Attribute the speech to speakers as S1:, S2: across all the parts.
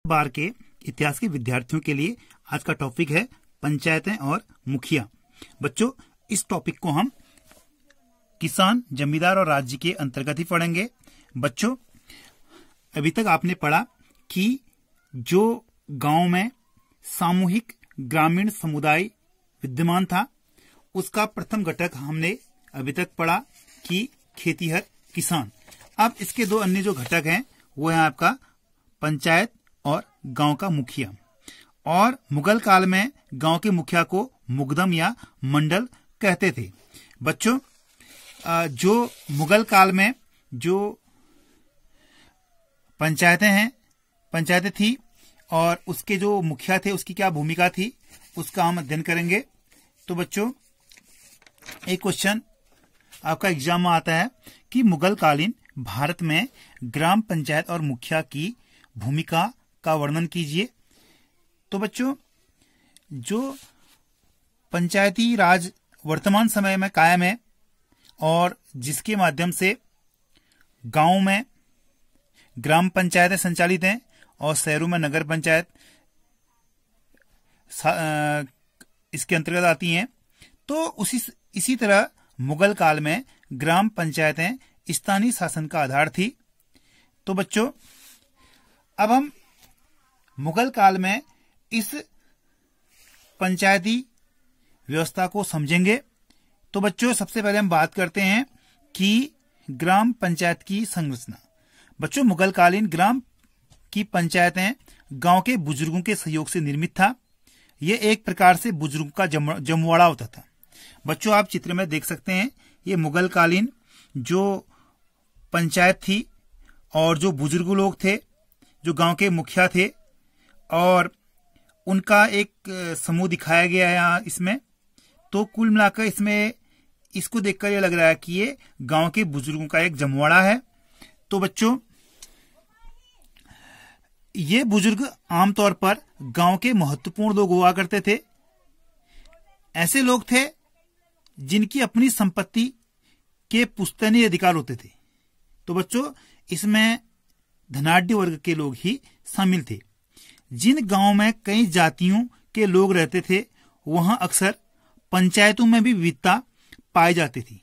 S1: बार के इतिहास के विद्यार्थियों के लिए आज का टॉपिक है पंचायतें और मुखिया। बच्चों, इस टॉपिक को हम किसान, जमींदार और राज्य के अंतर्गत ही पढ़ेंगे। बच्चों, अभी तक आपने पढ़ा कि जो गांव में सामूहिक ग्रामीण समुदाय विद्यमान था, उसका प्रथम घटक हमने अभी तक पढ़ा कि खेतीहर किसान। अब इसके दो अन्य जो घटक हैं वो है आपका पंचायत और गांव का मुखिया। और मुगल काल में गांव के मुखिया को मुकद्दम या मंडल कहते थे। बच्चों, जो मुगल काल में जो पंचायतें थी और उसके जो मुखिया थे उसकी क्या भूमिका थी, उसका हम अध्ययन करेंगे। तो बच्चों, एक क्वेश्चन आपका एग्जाम में आता है कि मुगल कालीन भारत में ग्राम पंचायत और मुखिया की भूमिका का वर्णन कीजिए। तो बच्चों, जो पंचायती राज वर्तमान समय में कायम है और जिसके माध्यम से गांव में ग्राम पंचायतें संचालित हैं और शहरों में नगर पंचायत इसके अंतर्गत आती हैं, तो इसी तरह मुगल काल में ग्राम पंचायतें स्थानीय शासन का आधार थी। तो बच्चों, अब हम मुगल काल में इस पंचायती व्यवस्था को समझेंगे। तो बच्चों, सबसे पहले हम बात करते हैं कि ग्राम पंचायत की संरचना। बच्चों, मुगल कालीन ग्राम की पंचायतें गांव के बुजुर्गों के सहयोग से निर्मित था। यह एक प्रकार से बुजुर्गों का जमवाड़ा होता था। बच्चों, आप चित्र में देख सकते हैं, ये मुगल कालीन जो पंचायत थी और जो बुजुर्ग लोग थे, जो गांव के मुखिया थे, और उनका एक समूह दिखाया गया है यहाँ इसमें। तो कुल मिलाकर इसमें इसको देखकर ये लग रहा है कि ये गांव के बुजुर्गों का एक जमवाड़ा है। तो बच्चों, ये बुजुर्ग आमतौर पर गांव के महत्वपूर्ण लोग हुआ करते थे। ऐसे लोग थे जिनकी अपनी संपत्ति के पुश्तैनी अधिकार होते थे। तो बच्चों, इसमें धनाढ्य वर्ग के लोग ही शामिल थे। जिन गांव में कई जातियों के लोग रहते थे, वहां अक्सर पंचायतों में भी विविधता पाई जाती थी।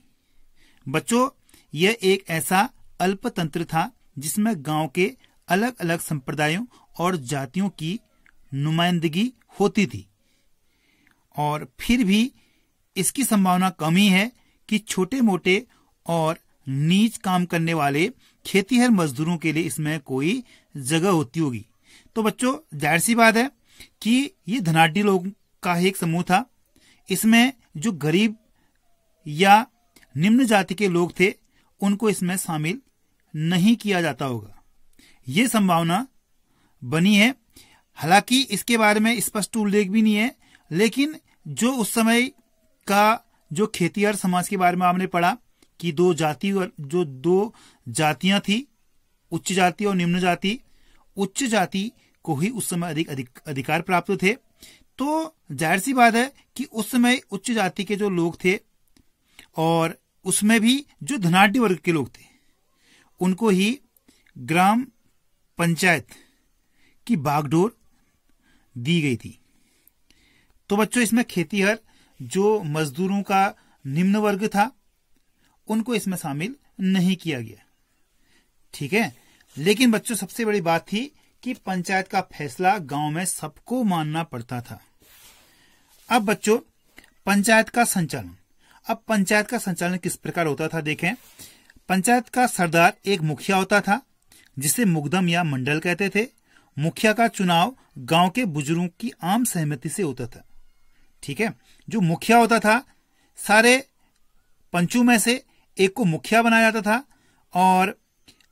S1: बच्चों, यह एक ऐसा अल्पतंत्र था जिसमें गांव के अलग अलग संप्रदायों और जातियों की नुमाइंदगी होती थी, और फिर भी इसकी संभावना कम ही है कि छोटे मोटे और नीच काम करने वाले खेतीहर मजदूरों के लिए इसमें कोई जगह होती होगी। तो बच्चों, जाहिर सी बात है कि ये धनाढ्य लोगों का एक समूह था। इसमें जो गरीब या निम्न जाति के लोग थे, उनको इसमें शामिल नहीं किया जाता होगा, ये संभावना बनी है। हालांकि इसके बारे में स्पष्ट उल्लेख भी नहीं है, लेकिन जो उस समय का जो खेतीहर समाज के बारे में आपने पढ़ा कि दो जातियां थी, उच्च जाति और निम्न जाति। उच्च जाति को ही उस समय अधिक अधिकार प्राप्त थे। तो जाहिर सी बात है कि उस समय उच्च जाति के जो लोग थे और उसमें भी जो धनाढ्य वर्ग के लोग थे, उनको ही ग्राम पंचायत की बागडोर दी गई थी। तो बच्चों, इसमें खेतीहर जो मजदूरों का निम्न वर्ग था, उनको इसमें शामिल नहीं किया गया। ठीक है, लेकिन बच्चों, सबसे बड़ी बात थी कि पंचायत का फैसला गांव में सबको मानना पड़ता था। अब बच्चों, पंचायत का संचालन। अब पंचायत का संचालन किस प्रकार होता था, देखें। पंचायत का सरदार एक मुखिया होता था, जिसे मुकद्दम या मंडल कहते थे। मुखिया का चुनाव गांव के बुजुर्गों की आम सहमति से होता था। ठीक है, जो मुखिया होता था, सारे पंचों में से एक को मुखिया बनाया जाता था, और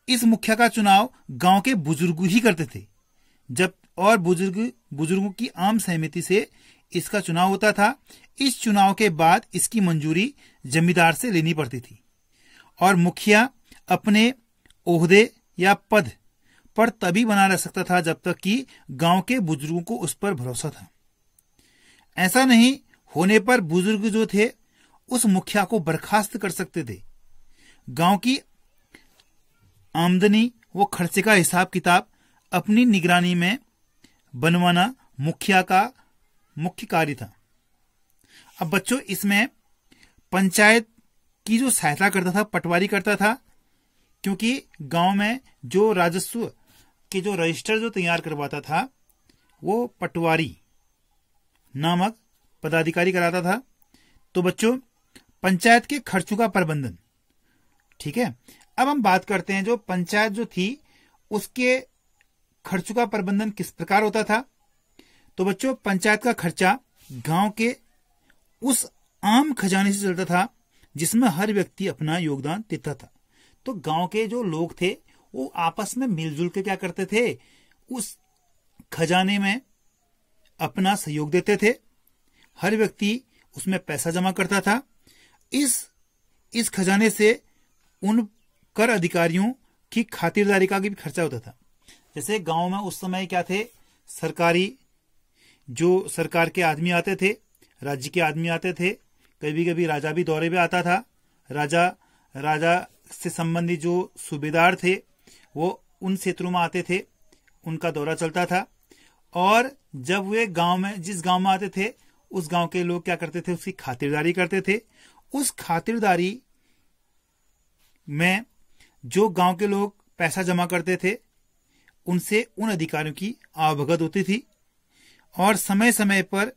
S1: इस मुखिया का चुनाव गांव के बुजुर्ग ही करते थे। बुजुर्गों की आम सहमति से इसका चुनाव होता था। इस चुनाव के बाद इसकी मंजूरी जमींदार से लेनी पड़ती थी, और मुखिया अपने ओहदे या पद पर तभी बना रह सकता था जब तक कि गांव के बुजुर्गों को उस पर भरोसा था। ऐसा नहीं होने पर बुजुर्ग जो थे उस मुखिया को बर्खास्त कर सकते थे। गांव की आमदनी व खर्चे का हिसाब किताब अपनी निगरानी में बनवाना मुखिया का मुख्य कार्य था। अब बच्चों इसमें पंचायत की जो सहायता करता था पटवारी करता था, क्योंकि गांव में जो राजस्व के जो रजिस्टर जो तैयार करवाता था वो पटवारी नामक पदाधिकारी कराता था। तो बच्चों पंचायत के खर्चों का प्रबंधन, ठीक है। अब हम बात करते हैं जो पंचायत जो थी उसके खर्चों का प्रबंधन किस प्रकार होता था। तो बच्चों पंचायत का खर्चा गांव के उस आम खजाने से चलता था जिसमें हर व्यक्ति अपना योगदान देता था। तो गांव के जो लोग थे वो आपस में मिलजुल के क्या करते थे, उस खजाने में अपना सहयोग देते थे। हर व्यक्ति उसमें पैसा जमा करता था। इस खजाने से उन कर अधिकारियों की खातिरदारी का भी खर्चा होता था। जैसे गांव में उस समय क्या थे, जो सरकार के आदमी आते थे, राज्य के आदमी आते थे, कभी कभी राजा भी दौरे पे आता था। राजा से संबंधित जो सूबेदार थे वो उन क्षेत्रों में आते थे, उनका दौरा चलता था। और जब वे जिस गांव में आते थे उस गांव के लोग क्या करते थे, उसकी खातिरदारी करते थे। उस खातिरदारी में जो गांव के लोग पैसा जमा करते थे उनसे उन अधिकारियों की आवभगत होती थी और समय समय पर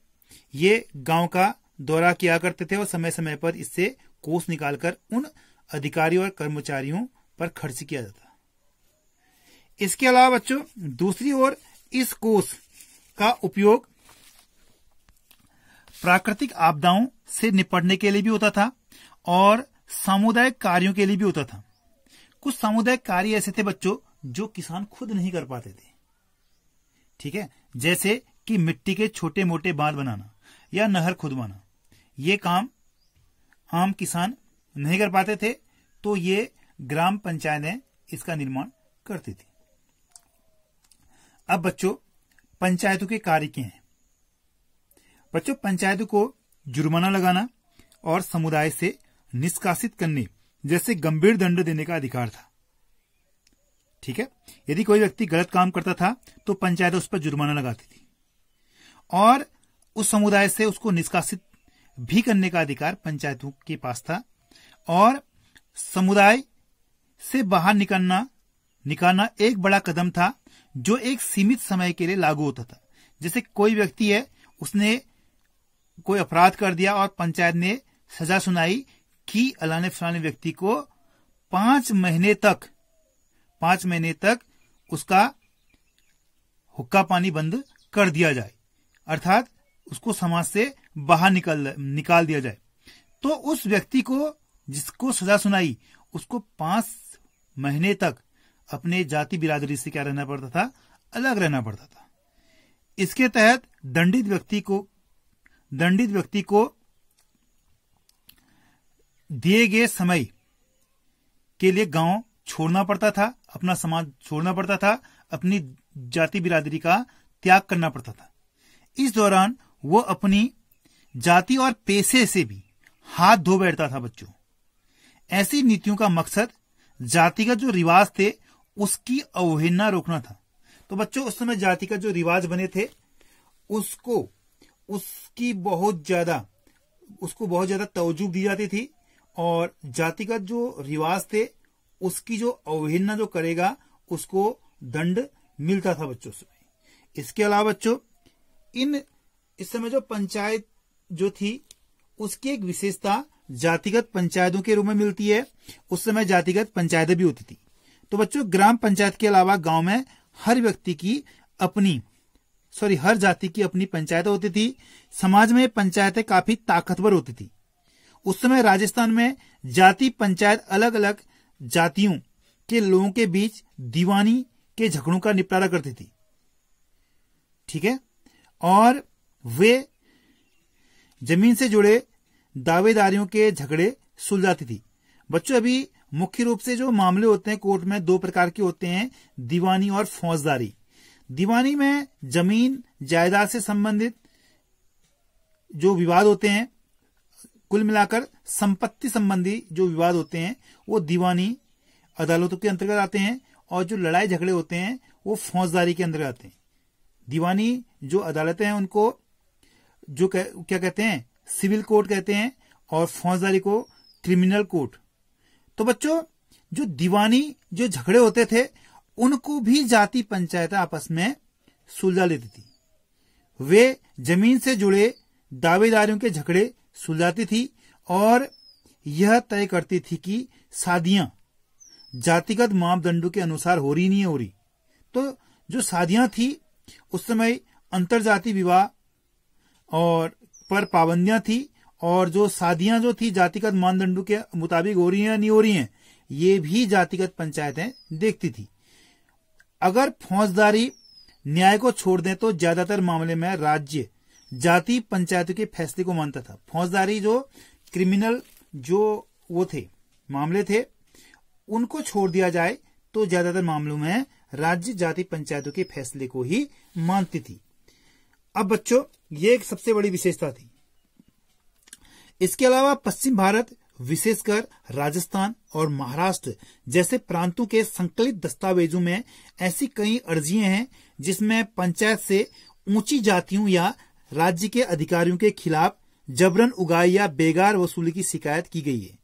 S1: ये गांव का दौरा किया करते थे और समय समय पर इससे कोष निकालकर उन अधिकारियों और कर्मचारियों पर खर्च किया जाता। इसके अलावा बच्चों दूसरी ओर इस कोष का उपयोग प्राकृतिक आपदाओं से निपटने के लिए भी होता था और सामुदायिक कार्यों के लिए भी होता था। कुछ सामुदायिक कार्य ऐसे थे बच्चों जो किसान खुद नहीं कर पाते थे, ठीक है, जैसे कि मिट्टी के छोटे मोटे बांध बनाना या नहर खुदवाना। ये काम आम किसान नहीं कर पाते थे, तो ये ग्राम पंचायतें इसका निर्माण करती थी। अब बच्चों पंचायतों के कार्य क्या हैं। बच्चों पंचायतों को जुर्माना लगाना और समुदाय से निष्कासित करने जैसे गंभीर दंड देने का अधिकार था, ठीक है। यदि कोई व्यक्ति गलत काम करता था तो पंचायत उस पर जुर्माना लगाती थी और उस समुदाय से उसको निष्कासित भी करने का अधिकार पंचायतों के पास था। और समुदाय से बाहर निकालना एक बड़ा कदम था जो एक सीमित समय के लिए लागू होता था। जैसे कोई व्यक्ति है, उसने कोई अपराध कर दिया और पंचायत ने सजा सुनाई कि अलाने फलाने व्यक्ति को 5 महीने तक उसका हुक्का पानी बंद कर दिया जाए, अर्थात उसको समाज से बाहर निकाल दिया जाए। तो उस व्यक्ति को जिसको सजा सुनाई उसको 5 महीने तक अपने जाति बिरादरी से क्या रहना पड़ता था, अलग रहना पड़ता था। इसके तहत दंडित व्यक्ति को दिए गए समय के लिए गांव छोड़ना पड़ता था, अपना समाज छोड़ना पड़ता था, अपनी जाति बिरादरी का त्याग करना पड़ता था। इस दौरान वो अपनी जाति और पेशे से भी हाथ धो बैठता था बच्चों। ऐसी नीतियों का मकसद जातिगत जो रिवाज थे उसकी अवहेलना रोकना था। तो बच्चों उस समय जातिगत जो रिवाज बने थे उसको बहुत ज्यादा तवज्जो दी जाती थी और जातिगत जो रिवाज थे उसकी जो अवहेलना जो करेगा उसको दंड मिलता था बच्चों से। इसके अलावा बच्चों इस समय जो पंचायत जो थी उसकी एक विशेषता जातिगत पंचायतों के रूप में मिलती है। उस समय जातिगत पंचायतें भी होती थी। तो बच्चों ग्राम पंचायत के अलावा गांव में हर जाति की अपनी पंचायतें होती थी। समाज में पंचायतें काफी ताकतवर होती थी। उस समय राजस्थान में जाति पंचायत अलग अलग जातियों के लोगों के बीच दीवानी के झगड़ों का निपटारा करती थी, ठीक है, और वे जमीन से जुड़े दावेदारियों के झगड़े सुलझाती थी। बच्चों अभी मुख्य रूप से जो मामले होते हैं कोर्ट में 2 प्रकार के होते हैं, दीवानी और फौजदारी। दीवानी में जमीन जायदाद से संबंधित जो विवाद होते हैं, कुल मिलाकर संपत्ति संबंधी जो विवाद होते हैं वो दीवानी अदालतों के अंतर्गत आते हैं और जो लड़ाई झगड़े होते हैं वो फौजदारी के अंतर्गत आते हैं। दीवानी जो अदालतें हैं उनको जो क्या कहते हैं, सिविल कोर्ट कहते हैं, और फौजदारी को क्रिमिनल कोर्ट। तो बच्चों, जो दीवानी जो झगड़े होते थे उनको भी जाति पंचायतें आपस में सुलझा लेती थी। वे जमीन से जुड़े दावेदारियों के झगड़े सुलझाती थी और यह तय करती थी कि शादियां जातिगत मापदंडों के अनुसार हो रही नहीं हो रही। तो जो शादियां थी उस समय अंतरजातीय विवाह और पर पाबंदियां थी, और जो शादियां जो थी जातिगत मानदंडों के मुताबिक हो रही हैं या नहीं हो रही हैं, ये भी जातिगत पंचायतें देखती थी। अगर फौजदारी न्याय को छोड़ दें तो ज्यादातर मामले में राज्य जाति पंचायतों के फैसले को मानता था। फौजदारी जो क्रिमिनल जो वो थे मामले थे उनको छोड़ दिया जाए तो ज्यादातर मामलों में राज्य जाति पंचायतों के फैसले को ही मानती थी। अब बच्चों, ये एक सबसे बड़ी विशेषता थी। इसके अलावा पश्चिम भारत, विशेषकर राजस्थान और महाराष्ट्र जैसे प्रांतों के संकलित दस्तावेजों में ऐसी कई अर्जियां हैं जिसमें पंचायत से ऊंची जातियों या राज्य के अधिकारियों के खिलाफ जबरन उगाई या बेगार वसूली की शिकायत की गई है।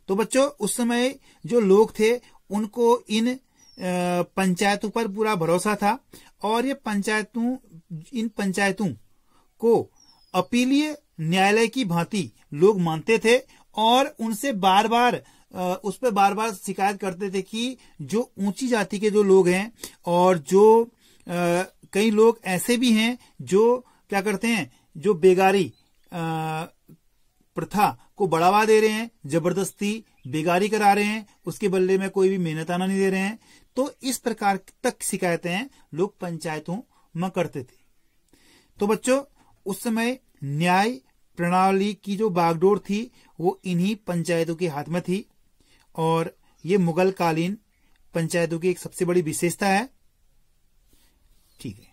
S1: तो बच्चों, उस समय जो लोग थे उनको इन पंचायतों पर पूरा भरोसा था और ये इन पंचायतों को अपीलीय न्यायालय की भांति लोग मानते थे और उनसे बार बार शिकायत करते थे कि जो ऊंची जाति के जो लोग हैं और जो कई लोग ऐसे भी हैं जो क्या करते हैं, जो बेगारी प्रथा को बढ़ावा दे रहे हैं, जबरदस्ती बेगारी करा रहे हैं, उसके बदले में कोई भी मेहनताना नहीं दे रहे हैं। तो इस प्रकार तक शिकायतें लोग पंचायतों में करते थे। तो बच्चों, उस समय न्याय प्रणाली की जो बागडोर थी वो इन्हीं पंचायतों के हाथ में थी और ये मुगल कालीन पंचायतों की एक सबसे बड़ी विशेषता है। ठीक है।